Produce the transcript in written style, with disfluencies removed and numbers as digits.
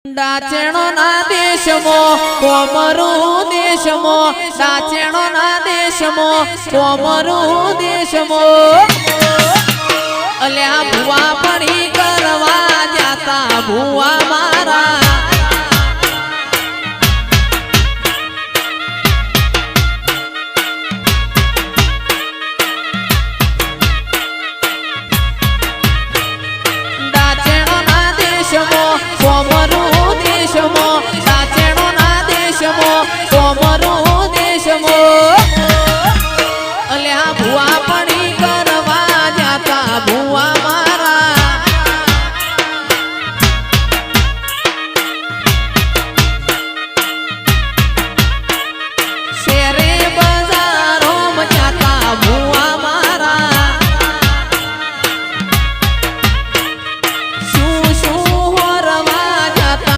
ડાચેણો ના દેશમો કોમરુ દેશમો ડાચેણો ના દેશમો કોમરુ દેશમો અલ્યા ભુવા પડી કરવા જાતા ભુવા મારા